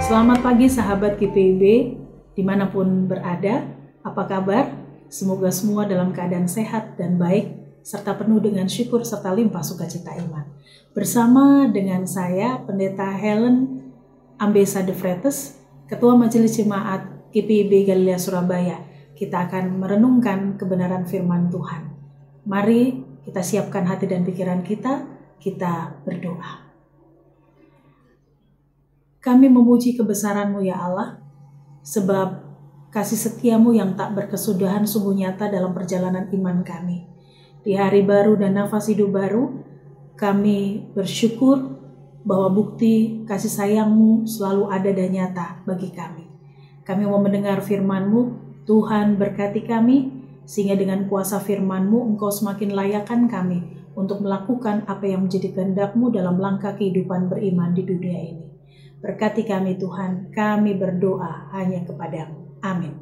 Selamat pagi sahabat GPIB, dimanapun berada, apa kabar? Semoga semua dalam keadaan sehat dan baik, serta penuh dengan syukur serta limpah sukacita iman. Bersama dengan saya, Pendeta Helen Ambesa de Vretes, Ketua Majelis Jemaat GPIB Galilea Surabaya, kita akan merenungkan kebenaran firman Tuhan. Mari kita siapkan hati dan pikiran kita berdoa. Kami memuji kebesaran-Mu ya Allah, sebab kasih setia-Mu yang tak berkesudahan sungguh nyata dalam perjalanan iman kami. Di hari baru dan nafas hidup baru, kami bersyukur bahwa bukti kasih sayang-Mu selalu ada dan nyata bagi kami. Kami mau mendengar firman-Mu, Tuhan berkati kami, sehingga dengan kuasa firman-Mu Engkau semakin layakkan kami untuk melakukan apa yang menjadi kehendak-Mu dalam langkah kehidupan beriman di dunia ini. Berkati kami Tuhan, kami berdoa hanya kepadamu. Amin.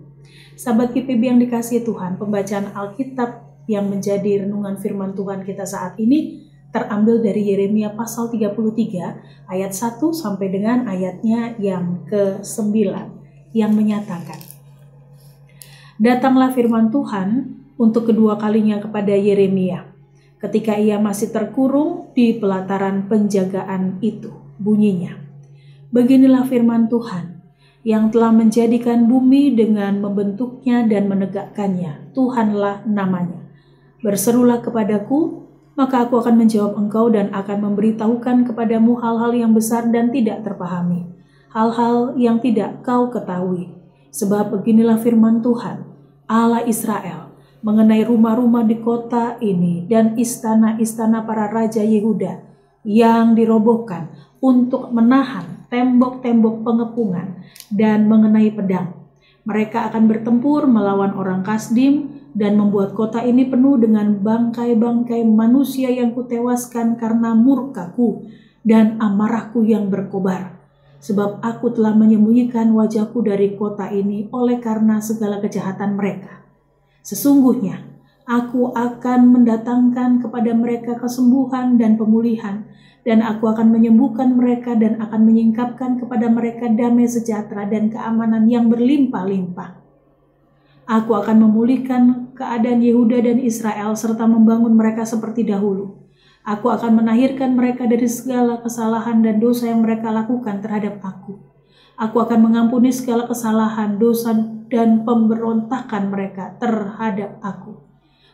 Sahabat GPIB yang dikasihi Tuhan, pembacaan Alkitab yang menjadi renungan firman Tuhan kita saat ini terambil dari Yeremia pasal 33 ayat 1 sampai dengan ayatnya yang ke-9 yang menyatakan, datanglah firman Tuhan untuk kedua kalinya kepada Yeremia ketika ia masih terkurung di pelataran penjagaan itu. Bunyinya, beginilah firman Tuhan yang telah menjadikan bumi dengan membentuknya dan menegakkannya. Tuhanlah namanya. Berserulah kepadaku, maka aku akan menjawab engkau dan akan memberitahukan kepadamu hal-hal yang besar dan tidak terpahami, hal-hal yang tidak kau ketahui. Sebab beginilah firman Tuhan, Allah Israel, mengenai rumah-rumah di kota ini dan istana-istana para raja Yehuda yang dirobohkan untuk menahan tembok-tembok pengepungan dan mengenai pedang. Mereka akan bertempur melawan orang Kasdim dan membuat kota ini penuh dengan bangkai-bangkai manusia yang kutewaskan karena murkaku dan amarahku yang berkobar. Sebab aku telah menyembunyikan wajahku dari kota ini oleh karena segala kejahatan mereka. Sesungguhnya aku akan mendatangkan kepada mereka kesembuhan dan pemulihan, dan aku akan menyembuhkan mereka dan akan menyingkapkan kepada mereka damai sejahtera dan keamanan yang berlimpah-limpah. Aku akan memulihkan keadaan Yehuda dan Israel serta membangun mereka seperti dahulu. Aku akan menahirkan mereka dari segala kesalahan dan dosa yang mereka lakukan terhadap aku. Aku akan mengampuni segala kesalahan, dosa dan pemberontakan mereka terhadap aku.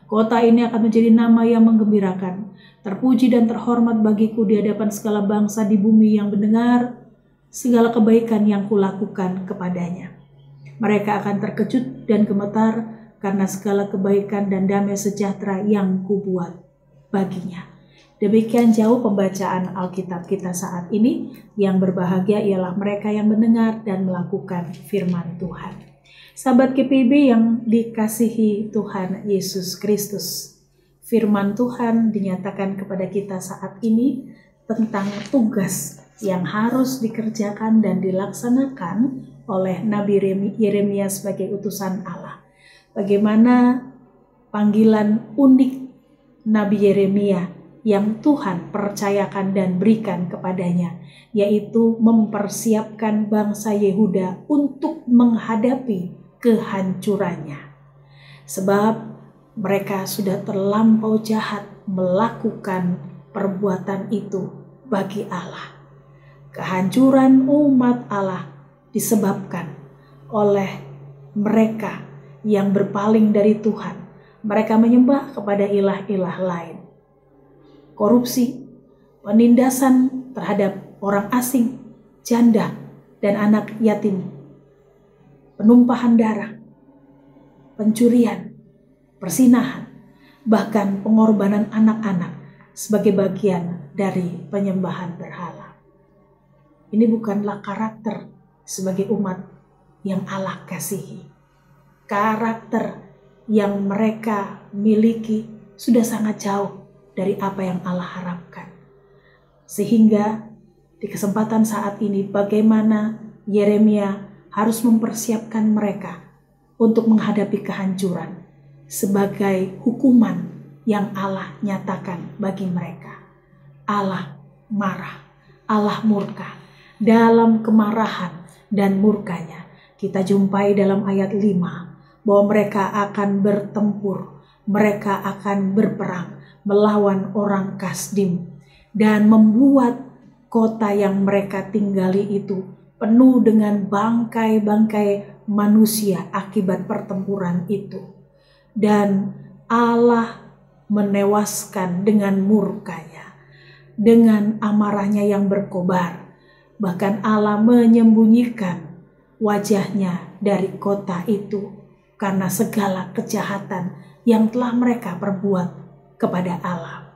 Kota ini akan menjadi nama yang menggembirakan, terpuji dan terhormat bagiku di hadapan segala bangsa di bumi yang mendengar segala kebaikan yang kulakukan kepadanya. Mereka akan terkejut dan gemetar karena segala kebaikan dan damai sejahtera yang kubuat baginya. Demikian jauh pembacaan Alkitab kita saat ini. Yang berbahagia ialah mereka yang mendengar dan melakukan firman Tuhan. Sahabat GPIB yang dikasihi Tuhan Yesus Kristus, firman Tuhan dinyatakan kepada kita saat ini tentang tugas yang harus dikerjakan dan dilaksanakan oleh Nabi Yeremia sebagai utusan Allah. Bagaimana panggilan unik Nabi Yeremia yang Tuhan percayakan dan berikan kepadanya, yaitu mempersiapkan bangsa Yehuda untuk menghadapi kehancurannya. Sebab mereka sudah terlampau jahat melakukan perbuatan itu bagi Allah. Kehancuran umat Allah disebabkan oleh mereka yang berpaling dari Tuhan. Mereka menyembah kepada ilah-ilah lain. Korupsi, penindasan terhadap orang asing, janda, dan anak yatim, penumpahan darah, pencurian, persinahan, bahkan pengorbanan anak-anak sebagai bagian dari penyembahan berhala. Ini bukanlah karakter sebagai umat yang Allah kasihi. Karakter yang mereka miliki sudah sangat jauh dari apa yang Allah harapkan. Sehingga di kesempatan saat ini bagaimana Yeremia harus mempersiapkan mereka untuk menghadapi kehancuran sebagai hukuman yang Allah nyatakan bagi mereka. Allah marah, Allah murka. Dalam kemarahan dan murkanya. Kita jumpai dalam ayat 5 bahwa mereka akan bertempur, mereka akan berperang melawan orang Kasdim dan membuat kota yang mereka tinggali itu penuh dengan bangkai-bangkai manusia akibat pertempuran itu. Dan Allah menewaskan dengan murkanya, dengan amarahnya yang berkobar. Bahkan Allah menyembunyikan wajahnya dari kota itu karena segala kejahatan yang telah mereka perbuat kepada Allah.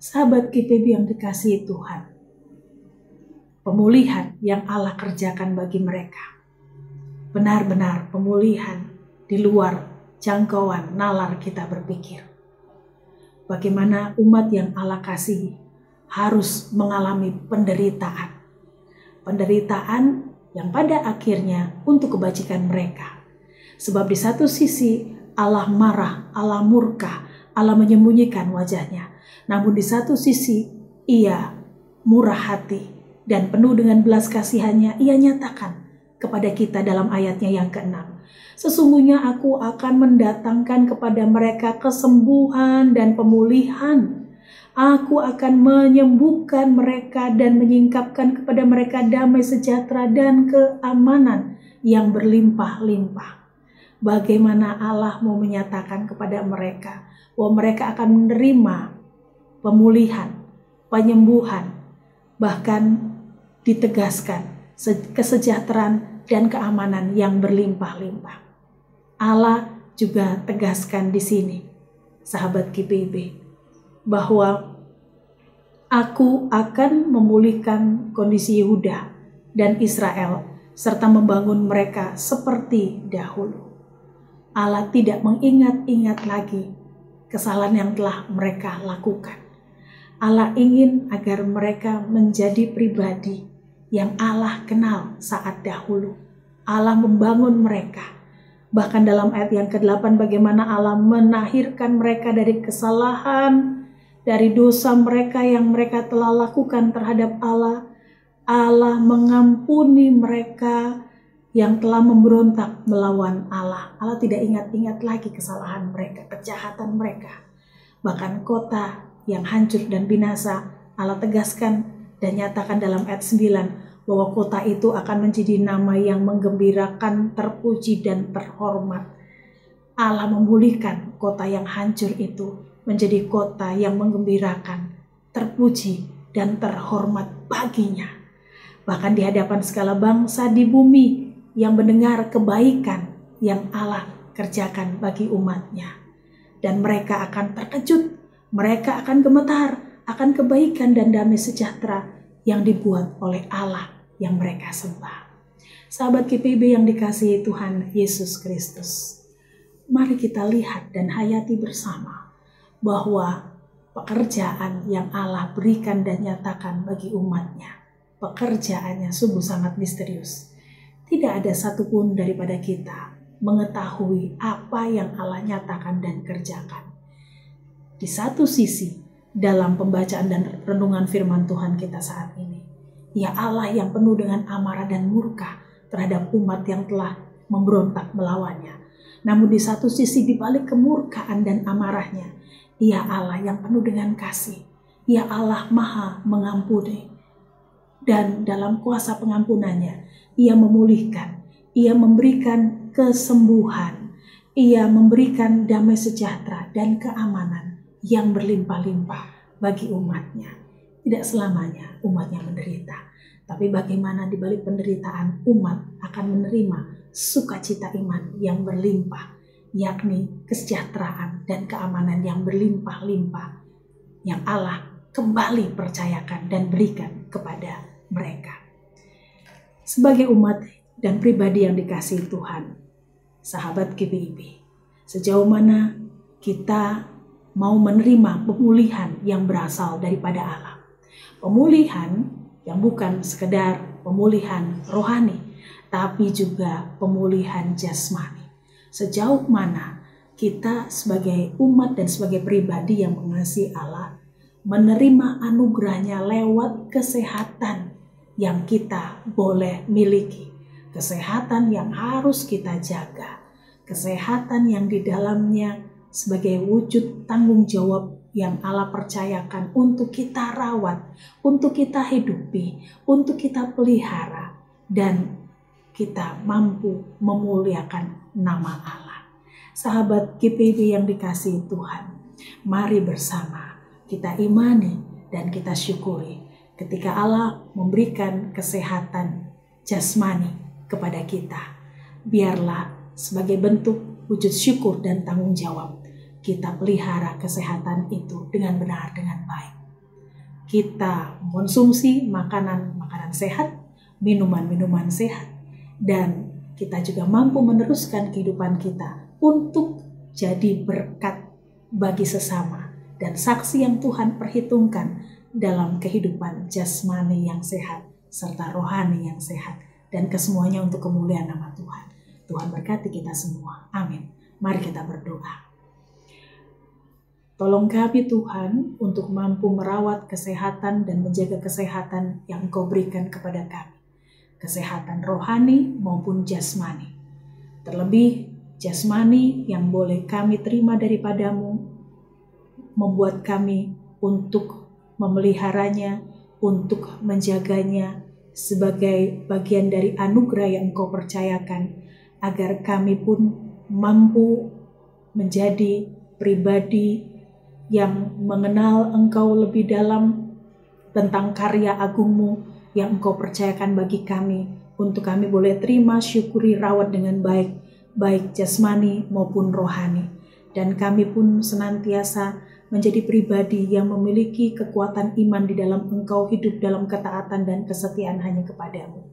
Sahabat KPB yang dikasihi Tuhan, pemulihan yang Allah kerjakan bagi mereka benar-benar pemulihan di luar jangkauan nalar kita berpikir. Bagaimana umat yang Allah kasihi harus mengalami penderitaan. Penderitaan yang pada akhirnya untuk kebajikan mereka. Sebab di satu sisi Allah marah, Allah murka, Allah menyembunyikan wajahnya. Namun di satu sisi Ia murah hati dan penuh dengan belas kasihannya. Ia nyatakan kepada kita dalam ayatnya yang ke-6. Sesungguhnya aku akan mendatangkan kepada mereka kesembuhan dan pemulihan. Aku akan menyembuhkan mereka dan menyingkapkan kepada mereka damai sejahtera dan keamanan yang berlimpah-limpah. Bagaimana Allah mau menyatakan kepada mereka bahwa mereka akan menerima pemulihan, penyembuhan, bahkan ditegaskan kesejahteraan dan keamanan yang berlimpah-limpah. Allah juga tegaskan di sini, sahabat GPIB, bahwa aku akan memulihkan kondisi Yehuda dan Israel serta membangun mereka seperti dahulu. Allah tidak mengingat-ingat lagi kesalahan yang telah mereka lakukan. Allah ingin agar mereka menjadi pribadi yang Allah kenal saat dahulu. Allah membangun mereka. Bahkan dalam ayat yang ke-8 bagaimana Allah menahirkan mereka dari kesalahan, dari dosa mereka yang mereka telah lakukan terhadap Allah. Allah mengampuni mereka yang telah memberontak melawan Allah. Allah tidak ingat-ingat lagi kesalahan mereka, kejahatan mereka. Bahkan kota yang hancur dan binasa, Allah tegaskan dan nyatakan dalam ayat 9 bahwa kota itu akan menjadi nama yang menggembirakan, terpuji dan terhormat. Allah memulihkan kota yang hancur itu menjadi kota yang menggembirakan, terpuji dan terhormat baginya. Bahkan di hadapan segala bangsa di bumi yang mendengar kebaikan yang Allah kerjakan bagi umatnya. Dan mereka akan terkejut, mereka akan gemetar akan kebaikan dan damai sejahtera yang dibuat oleh Allah yang mereka sembah. Sahabat GPIB yang dikasihi Tuhan Yesus Kristus, mari kita lihat dan hayati bersama bahwa pekerjaan yang Allah berikan dan nyatakan bagi umatnya, pekerjaannya sungguh sangat misterius. Tidak ada satupun daripada kita mengetahui apa yang Allah nyatakan dan kerjakan. Di satu sisi, dalam pembacaan dan renungan firman Tuhan kita saat ini, Ya Allah yang penuh dengan amarah dan murka terhadap umat yang telah memberontak melawannya. Namun di satu sisi, di balik kemurkaan dan amarahnya, Ia Allah yang penuh dengan kasih. Ia Allah maha mengampuni. Dan dalam kuasa pengampunannya, Ia memulihkan, Ia memberikan kesembuhan, Ia memberikan damai sejahtera dan keamanan yang berlimpah-limpah bagi umatnya. Tidak selamanya umatnya menderita, tapi bagaimana di balik penderitaan umat akan menerima sukacita iman yang berlimpah, yakni kesejahteraan dan keamanan yang berlimpah-limpah yang Allah kembali percayakan dan berikan kepada mereka. Sebagai umat dan pribadi yang dikasihi Tuhan, sahabat GPIB, sejauh mana kita mau menerima pemulihan yang berasal daripada Allah. Pemulihan yang bukan sekedar pemulihan rohani, tapi juga pemulihan jasmani. Sejauh mana kita sebagai umat dan sebagai pribadi yang mengasihi Allah menerima anugerahnya lewat kesehatan yang kita boleh miliki, kesehatan yang harus kita jaga, kesehatan yang di dalamnya sebagai wujud tanggung jawab yang Allah percayakan untuk kita rawat, untuk kita hidupi, untuk kita pelihara, dan kita mampu memuliakan nama Allah. Sahabat GPIB yang dikasihi Tuhan, mari bersama kita imani dan kita syukuri ketika Allah memberikan kesehatan jasmani kepada kita. Biarlah sebagai bentuk wujud syukur dan tanggung jawab, kita pelihara kesehatan itu dengan benar, dengan baik. Kita mengonsumsi makanan-makanan sehat, minuman-minuman sehat, dan kita juga mampu meneruskan kehidupan kita untuk jadi berkat bagi sesama dan saksi yang Tuhan perhitungkan dalam kehidupan jasmani yang sehat serta rohani yang sehat, dan kesemuanya untuk kemuliaan nama Tuhan. Tuhan berkati kita semua. Amin. Mari kita berdoa. Tolong kami Tuhan untuk mampu merawat kesehatan dan menjaga kesehatan yang Engkau berikan kepada kami. Kesehatan rohani maupun jasmani. Terlebih jasmani yang boleh kami terima daripadamu, membuat kami untuk memeliharanya, untuk menjaganya sebagai bagian dari anugerah yang Engkau percayakan, agar kami pun mampu menjadi pribadi yang mengenal Engkau lebih dalam tentang karya agungmu yang Engkau percayakan bagi kami, untuk kami boleh terima, syukuri, rawat dengan baik, baik jasmani maupun rohani. Dan kami pun senantiasa menjadi pribadi yang memiliki kekuatan iman di dalam Engkau, hidup dalam ketaatan dan kesetiaan hanya kepadamu.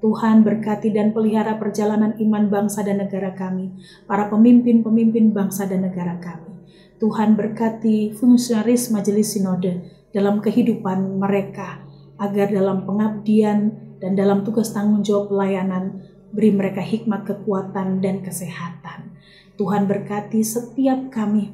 Tuhan berkati dan pelihara perjalanan iman bangsa dan negara kami, para pemimpin-pemimpin bangsa dan negara kami. Tuhan berkati fungsionaris majelis sinode dalam kehidupan mereka, agar dalam pengabdian dan dalam tugas tanggung jawab pelayanan, beri mereka hikmat, kekuatan, dan kesehatan. Tuhan berkati setiap kami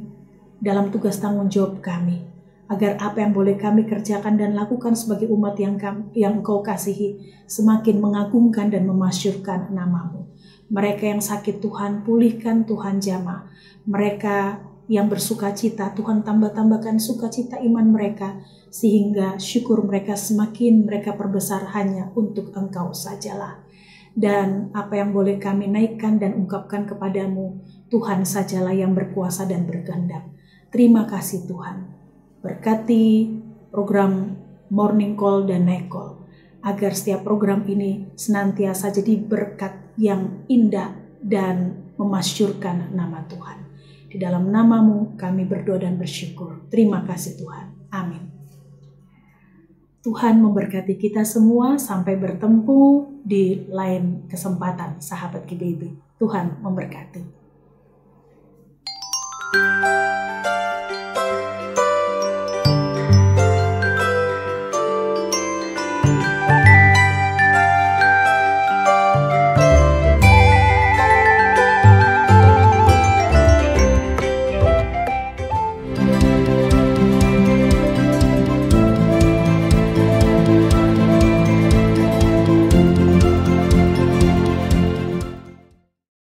dalam tugas tanggung jawab kami, agar apa yang boleh kami kerjakan dan lakukan sebagai umat yang Engkau kasihi semakin mengagungkan dan memasyurkan nama-Mu. Mereka yang sakit Tuhan pulihkan, Tuhan jamah. Mereka yang bersuka cita, Tuhan tambah-tambahkan sukacita iman mereka, sehingga syukur mereka semakin mereka perbesar hanya untuk Engkau sajalah. Dan apa yang boleh kami naikkan dan ungkapkan kepadamu, Tuhan sajalah yang berkuasa dan berkehendak. Terima kasih Tuhan. Berkati program Morning Call dan Night Call, agar setiap program ini senantiasa jadi berkat yang indah dan memasyurkan nama Tuhan. Di dalam nama-Mu kami berdoa dan bersyukur. Terima kasih Tuhan. Amin. Tuhan memberkati kita semua sampai bertemu di lain kesempatan, sahabat GBIB. Tuhan memberkati.